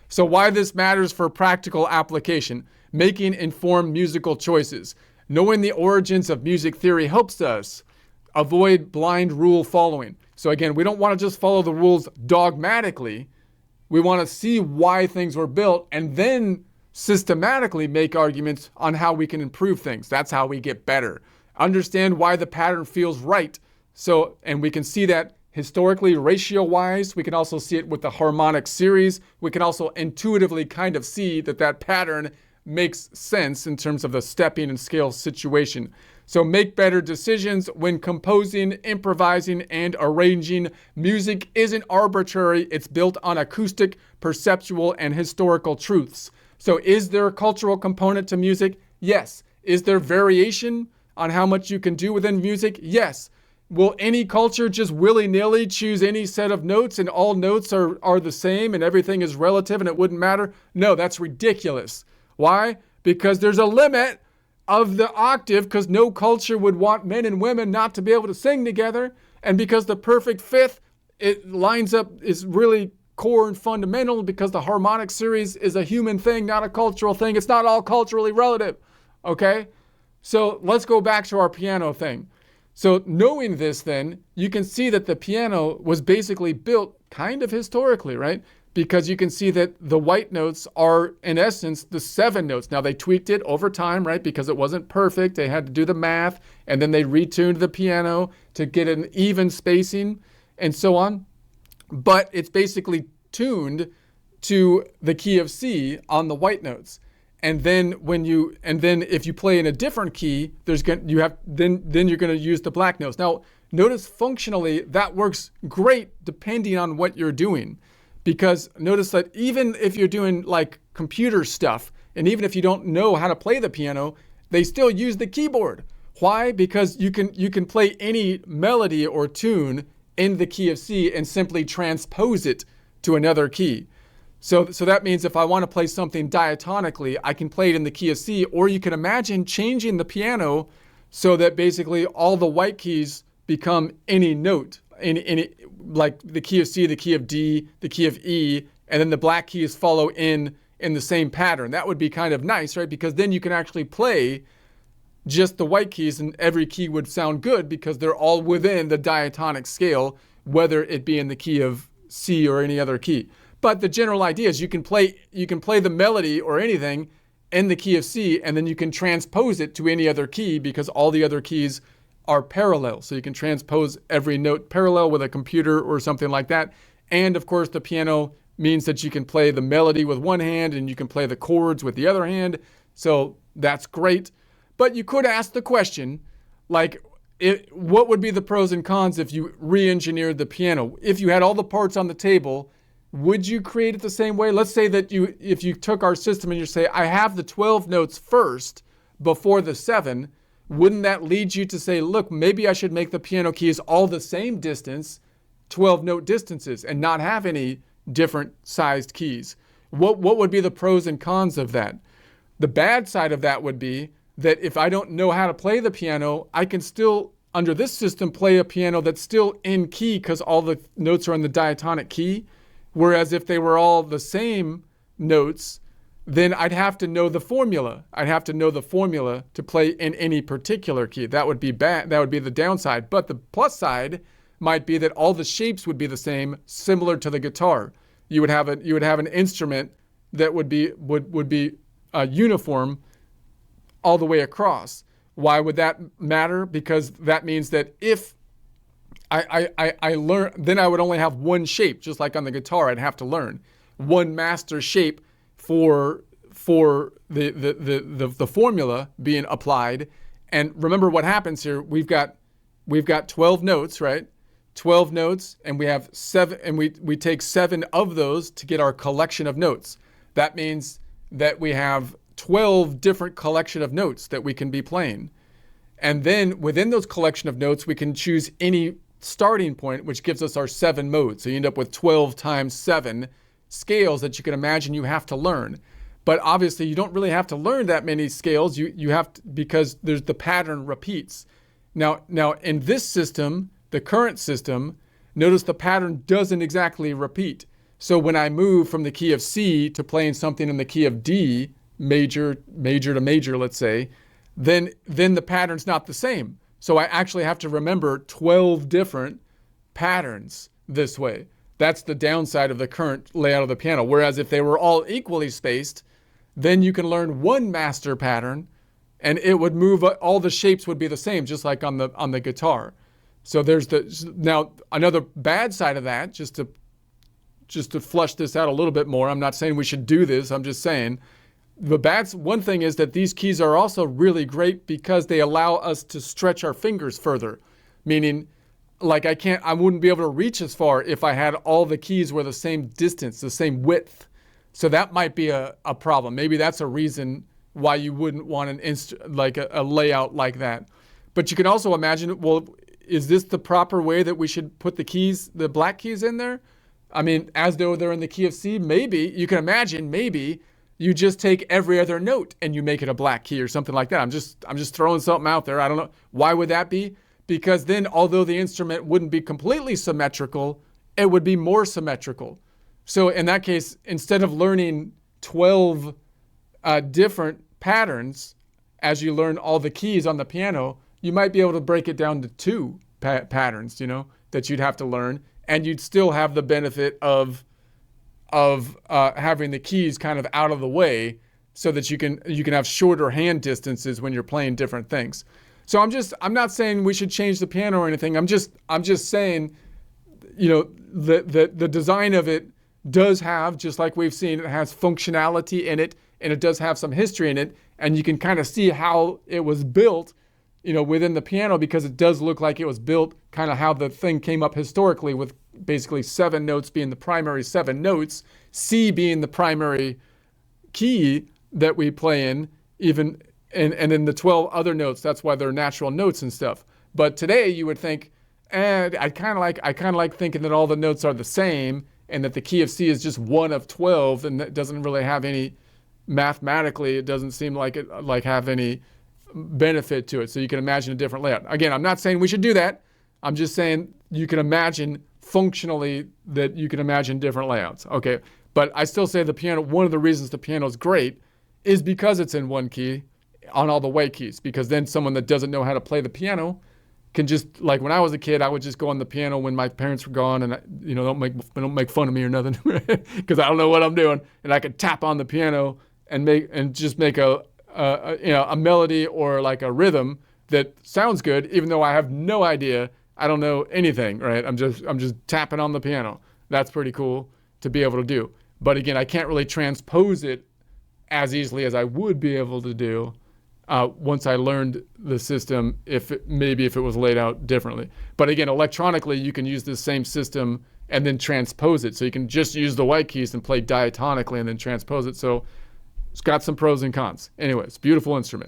So why this matters for practical application, making informed musical choices. Knowing the origins of music theory helps us avoid blind rule following. So again, we don't want to just follow the rules dogmatically. We want to see why things were built and then systematically make arguments on how we can improve things. That's how we get better. Understand why the pattern feels right. So, and we can see that historically, ratio-wise. We can also see it with the harmonic series. We can also intuitively kind of see that that pattern makes sense in terms of the stepping and scale situation. So make better decisions when composing, improvising, and arranging. Music isn't arbitrary. It's built on acoustic, perceptual, and historical truths. So is there a cultural component to music? Yes. Is there variation on how much you can do within music? Yes. Will any culture just willy-nilly choose any set of notes and all notes are the same and everything is relative and it wouldn't matter? No, that's ridiculous. Why? Because there's a limit of the octave, because no culture would want men and women not to be able to sing together. And because the perfect fifth, it lines up, is really core and fundamental, because the harmonic series is a human thing, not a cultural thing. It's not all culturally relative. Okay? So let's go back to our piano thing. So knowing this, then, you can see that the piano was basically built kind of historically, right? Because you can see that the white notes are, in essence, the 7 notes. Now, they tweaked it over time, right? Because it wasn't perfect. They had to do the math, and then they retuned the piano to get an even spacing and so on. But it's basically tuned to the key of C on the white notes. And then if you play in a different key, then you're going to use the black notes. Now, notice functionally that works great depending on what you're doing, because notice that even if you're doing like computer stuff, and even if you don't know how to play the piano, they still use the keyboard. Why? Because you can play any melody or tune in the key of C and simply transpose it to another key. So that means if I want to play something diatonically, I can play it in the key of C, or you can imagine changing the piano so that basically all the white keys become any note, like the key of C, the key of D, the key of E, and then the black keys follow in the same pattern. That would be kind of nice, right? Because then you can actually play just the white keys and every key would sound good because they're all within the diatonic scale, whether it be in the key of C or any other key. But the general idea is you can play the melody or anything in the key of C, and then you can transpose it to any other key because all the other keys are parallel. So you can transpose every note parallel with a computer or something like that. And of course, the piano means that you can play the melody with one hand and you can play the chords with the other hand. So that's great. But you could ask the question, like, what would be the pros and cons if you re-engineered the piano? If you had all the parts on the table, would you create it the same way? Let's say that if you took our system and you say, I have the 12 notes first before the 7, wouldn't that lead you to say, look, maybe I should make the piano keys all the same distance, 12 note distances, and not have any different sized keys? What would be the pros and cons of that? The bad side of that would be that if I don't know how to play the piano, I can still, under this system, play a piano that's still in key because all the notes are in the diatonic key. Whereas if they were all the same notes, then I'd have to know the formula. I'd have to know the formula to play in any particular key. That would be bad. That would be the downside. But the plus side might be that all the shapes would be the same, similar to the guitar. You would have an instrument that would be uniform all the way across. Why would that matter? Because that means that if I learn, then I would only have one shape, just like on the guitar. I'd have to learn one master shape for the formula being applied. And remember what happens here. We've got 12 notes, right? 12 notes, and we have 7, and we take 7 of those to get our collection of notes. That means that we have 12 different collection of notes that we can be playing. And then within those collection of notes, we can choose any starting point, which gives us our 7 modes. So you end up with 12 times 7 scales that you can imagine you have to learn. But obviously you don't really have to learn that many scales. You have to, because there's the pattern repeats. Now in this system, the current system, notice the pattern doesn't exactly repeat. So when I move from the key of C to playing something in the key of D, major to major, let's say, then the pattern's not the same. So I actually have to remember 12 different patterns this way. That's the downside of the current layout of the piano. Whereas if they were all equally spaced, then you can learn one master pattern and it would move, all the shapes would be the same, just like on the guitar. So there's now another bad side of that, just to flush this out a little bit more. I'm not saying we should do this. I'm just saying one thing is that these keys are also really great because they allow us to stretch our fingers further. Meaning, like I wouldn't be able to reach as far if I had all the keys were the same distance, the same width. So that might be a problem. Maybe that's a reason why you wouldn't want a layout like that. But you can also imagine, well, is this the proper way that we should put the keys, the black keys in there? I mean, as though they're in the key of C, maybe. You can imagine, maybe you just take every other note and you make it a black key or something like that. I'm just throwing something out there. I don't know. Why would that be? Because then, although the instrument wouldn't be completely symmetrical, it would be more symmetrical. So in that case, instead of learning 12 different patterns as you learn all the keys on the piano, you might be able to break it down to 2 patterns, that you'd have to learn, and you'd still have the benefit of having the keys kind of out of the way so that you can have shorter hand distances when you're playing different things. So I'm not saying we should change the piano or anything. I'm just saying, the design of it does have, just like we've seen, it has functionality in it, and it does have some history in it, and you can kind of see how it was built, within the piano, because it does look like it was built kind of how the thing came up historically, with basically 7 notes being the primary 7 notes, C being the primary key that we play in, and then the 12 other notes. That's why they're natural notes and stuff. But today you would think, I kind of like thinking that all the notes are the same, and that the key of C is just one of 12, and that doesn't really have any, mathematically, it doesn't seem like it have any benefit to it. So you can imagine a different layout. Again, I'm not saying we should do that. I'm just saying you can imagine functionally that you can imagine different layouts. Okay. But I still say the piano, one of the reasons the piano is great is because it's in one key on all the way keys, because then someone that doesn't know how to play the piano can just, like when I was a kid, I would just go on the piano when my parents were gone, and don't make fun of me or nothing, because I don't know what I'm doing, and I could tap on the piano and just make a melody or like a rhythm that sounds good, even though I have no idea. I don't know anything, right? I'm just tapping on the piano. That's pretty cool to be able to do. But again, I can't really transpose it as easily as I would be able to do once I learned the system, if it was laid out differently. But again, electronically, you can use this same system and then transpose it. So you can just use the white keys and play diatonically and then transpose it. So it's got some pros and cons. Anyways, beautiful instrument.